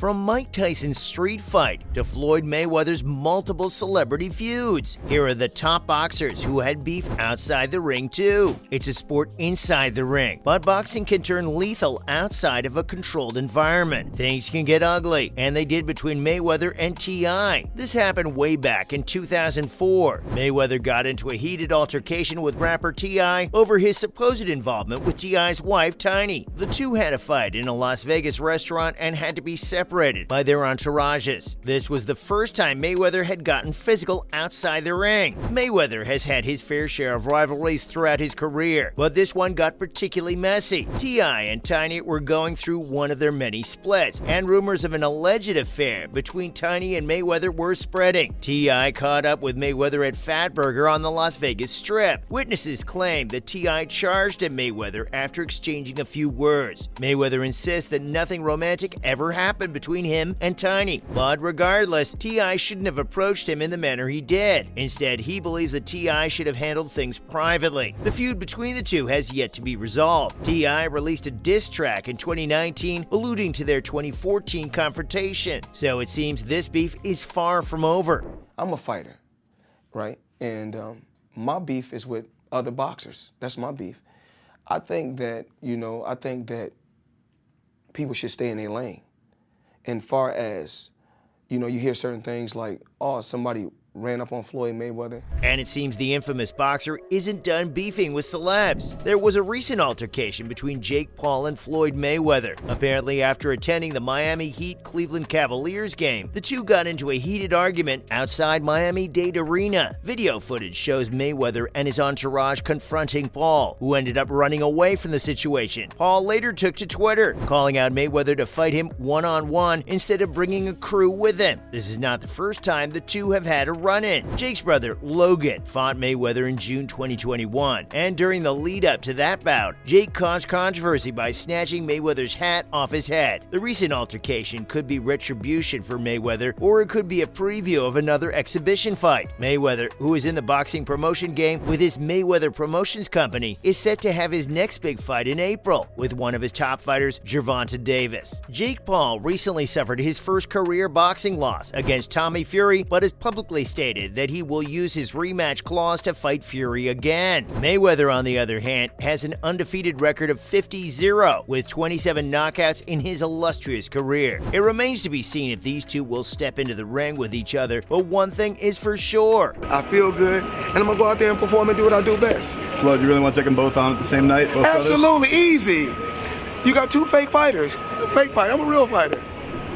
From Mike Tyson's street fight to Floyd Mayweather's multiple celebrity feuds, here are the top boxers who had beef outside the ring too. It's a sport inside the ring, but boxing can turn lethal outside of a controlled environment. Things can get ugly, and they did between Mayweather and T.I. This happened way back in 2004. Mayweather got into a heated altercation with rapper T.I. over his supposed involvement with T.I.'s wife, Tiny. The two had a fight in a Las Vegas restaurant and had to be separated by their entourages. This was the first time Mayweather had gotten physical outside the ring. Mayweather has had his fair share of rivalries throughout his career, but this one got particularly messy. T.I. and Tiny were going through one of their many splits, and rumors of an alleged affair between Tiny and Mayweather were spreading. T.I. caught up with Mayweather at Fatburger on the Las Vegas Strip. Witnesses claim that T.I. charged at Mayweather after exchanging a few words. Mayweather insists that nothing romantic ever happened between him and Tiny, but regardless, T.I. shouldn't have approached him in the manner he did. Instead, he believes that T.I. should have handled things privately. The feud between the two has yet to be resolved. T.I. released a diss track in 2019 alluding to their 2014 confrontation, so it seems this beef is far from over. I'm a fighter, right? And my beef is with other boxers. That's my beef. I think that, people should stay in their lane. And far as, you hear certain things like, oh, somebody ran up on Floyd Mayweather. And it seems the infamous boxer isn't done beefing with celebs. There was a recent altercation between Jake Paul and Floyd Mayweather. Apparently, after attending the Miami Heat Cleveland Cavaliers game, the two got into a heated argument outside Miami-Dade Arena. Video footage shows Mayweather and his entourage confronting Paul, who ended up running away from the situation. Paul later took to Twitter, calling out Mayweather to fight him one-on-one instead of bringing a crew with him. This is not the first time the two have had a run-in. Jake's brother, Logan, fought Mayweather in June 2021, and during the lead-up to that bout, Jake caused controversy by snatching Mayweather's hat off his head. The recent altercation could be retribution for Mayweather, or it could be a preview of another exhibition fight. Mayweather, who is in the boxing promotion game with his Mayweather Promotions Company, is set to have his next big fight in April with one of his top fighters, Gervonta Davis. Jake Paul recently suffered his first career boxing loss against Tommy Fury, but has publicly stated that he will use his rematch clause to fight Fury again. Mayweather, on the other hand, has an undefeated record of 50-0 with 27 knockouts in his illustrious career. It remains to be seen if these two will step into the ring with each other, but one thing is for sure. I feel good, and I'm gonna go out there and perform and do what I do best. Floyd, you really want to take them both on at the same night? Absolutely, easy. You got two fake fighters. Fake fight, I'm a real fighter.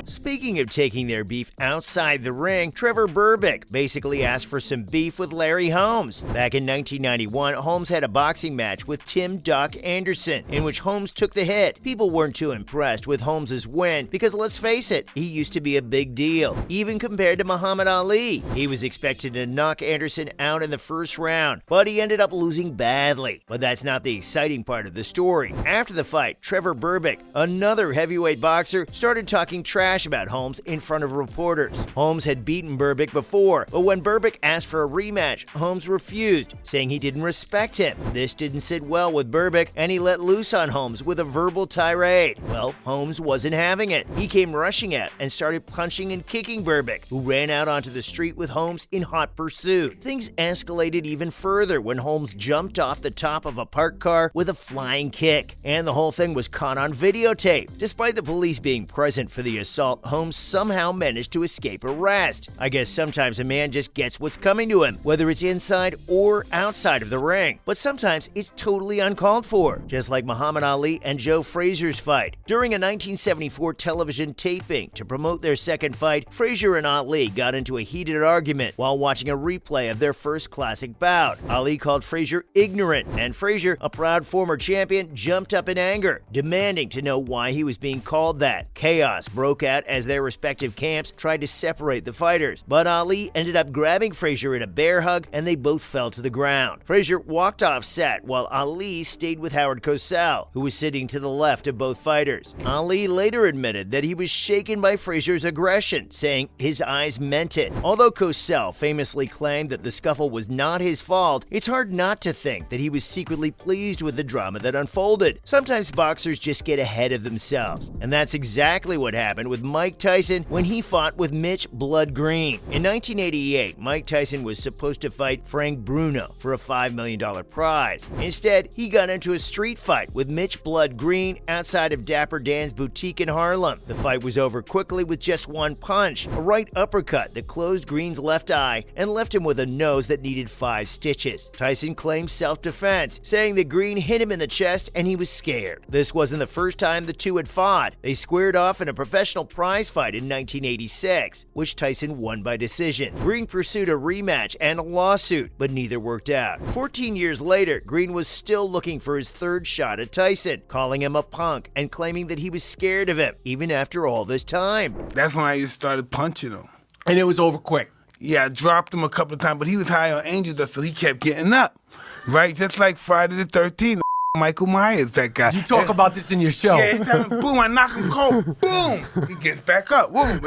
Speaking of taking their beef outside the ring, Trevor Berbick basically asked for some beef with Larry Holmes. Back in 1991, Holmes had a boxing match with Tim Doc Anderson, in which Holmes took the hit. People weren't too impressed with Holmes' win because, let's face it, he used to be a big deal, even compared to Muhammad Ali. He was expected to knock Anderson out in the first round, but he ended up losing badly. But that's not the exciting part of the story. After the fight, Trevor Berbick, another heavyweight boxer, started talking trash about Holmes in front of reporters. Holmes had beaten Berbick before, but when Berbick asked for a rematch, Holmes refused, saying he didn't respect him. This didn't sit well with Berbick, and he let loose on Holmes with a verbal tirade. Well, Holmes wasn't having it. He came rushing out and started punching and kicking Berbick, who ran out onto the street with Holmes in hot pursuit. Things escalated even further when Holmes jumped off the top of a parked car with a flying kick, and the whole thing was caught on videotape. Despite the police being present for the assault, Holmes somehow managed to escape arrest. I guess sometimes a man just gets what's coming to him, whether it's inside or outside of the ring. But sometimes it's totally uncalled for, just like Muhammad Ali and Joe Frazier's fight. During a 1974 television taping to promote their second fight, Frazier and Ali got into a heated argument while watching a replay of their first classic bout. Ali called Frazier ignorant, and Frazier, a proud former champion, jumped up in anger, demanding to know why he was being called that. Chaos broke out as their respective camps tried to separate the fighters, but Ali ended up grabbing Frazier in a bear hug and they both fell to the ground. Frazier walked off set while Ali stayed with Howard Cosell, who was sitting to the left of both fighters. Ali later admitted that he was shaken by Frazier's aggression, saying his eyes meant it. Although Cosell famously claimed that the scuffle was not his fault, it's hard not to think that he was secretly pleased with the drama that unfolded. Sometimes boxers just get ahead of themselves, and that's exactly what happened with Mike Tyson when he fought with Mitch Blood Green. In 1988, Mike Tyson was supposed to fight Frank Bruno for a $5 million prize. Instead, he got into a street fight with Mitch Blood Green outside of Dapper Dan's boutique in Harlem. The fight was over quickly with just one punch, a right uppercut that closed Green's left eye and left him with a nose that needed 5 stitches. Tyson claimed self-defense, saying that Green hit him in the chest and he was scared. This wasn't the first time the two had fought. They squared off in a professional prize fight in 1986, which Tyson won by decision. Green pursued a rematch and a lawsuit, but neither worked out. 14 years later, Green was still looking for his third shot at Tyson, calling him a punk and claiming that he was scared of him, even after all this time. That's when I just started punching him. And it was over quick. Yeah, I dropped him a couple of times, but he was high on angel dust, so he kept getting up. Right? Just like Friday the 13th. Michael Myers, that guy. You talk about this in your show. Yeah, every time, boom, I knock him cold. Boom! He gets back up. Boom!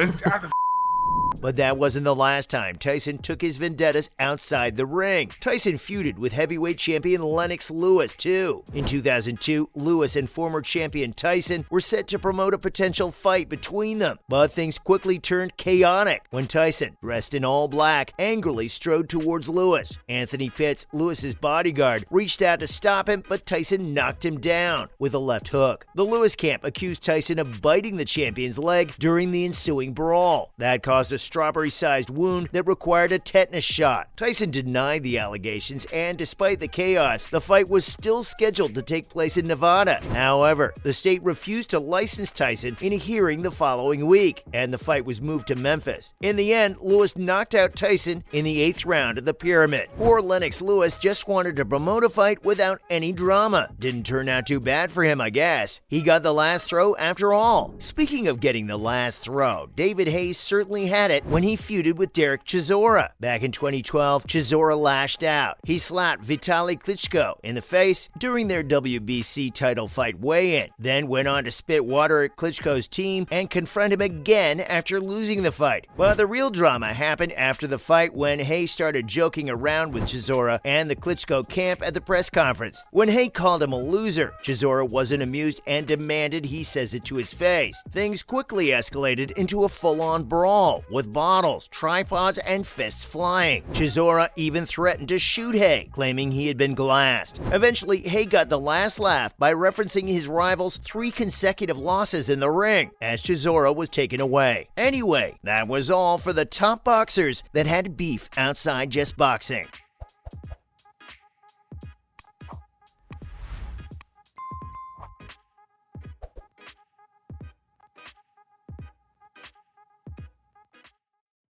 But that wasn't the last time Tyson took his vendettas outside the ring. Tyson feuded with heavyweight champion Lennox Lewis, too. In 2002, Lewis and former champion Tyson were set to promote a potential fight between them. But things quickly turned chaotic when Tyson, dressed in all black, angrily strode towards Lewis. Anthony Pitts, Lewis's bodyguard, reached out to stop him, but Tyson knocked him down with a left hook. The Lewis camp accused Tyson of biting the champion's leg during the ensuing brawl. That caused a strawberry-sized wound that required a tetanus shot. Tyson denied the allegations, and despite the chaos, the fight was still scheduled to take place in Nevada. However, the state refused to license Tyson in a hearing the following week, and the fight was moved to Memphis. In the end, Lewis knocked out Tyson in the 8th round of the Pyramid. Poor Lennox Lewis just wanted to promote a fight without any drama. Didn't turn out too bad for him, I guess. He got the last throw after all. Speaking of getting the last throw, David Hayes certainly had it when he feuded with Derek Chisora. Back in 2012, Chisora lashed out. He slapped Vitaly Klitschko in the face during their WBC title fight weigh-in, then went on to spit water at Klitschko's team and confront him again after losing the fight. But the real drama happened after the fight when Hayes started joking around with Chisora and the Klitschko camp at the press conference. When Hayes called him a loser, Chisora wasn't amused and demanded he says it to his face. Things quickly escalated into a full-on brawl with bottles, tripods, and fists flying. Chisora even threatened to shoot Hay, claiming he had been glassed. Eventually, Hay got the last laugh by referencing his rival's 3 consecutive losses in the ring, as Chisora was taken away. Anyway, that was all for the top boxers that had beef outside just boxing.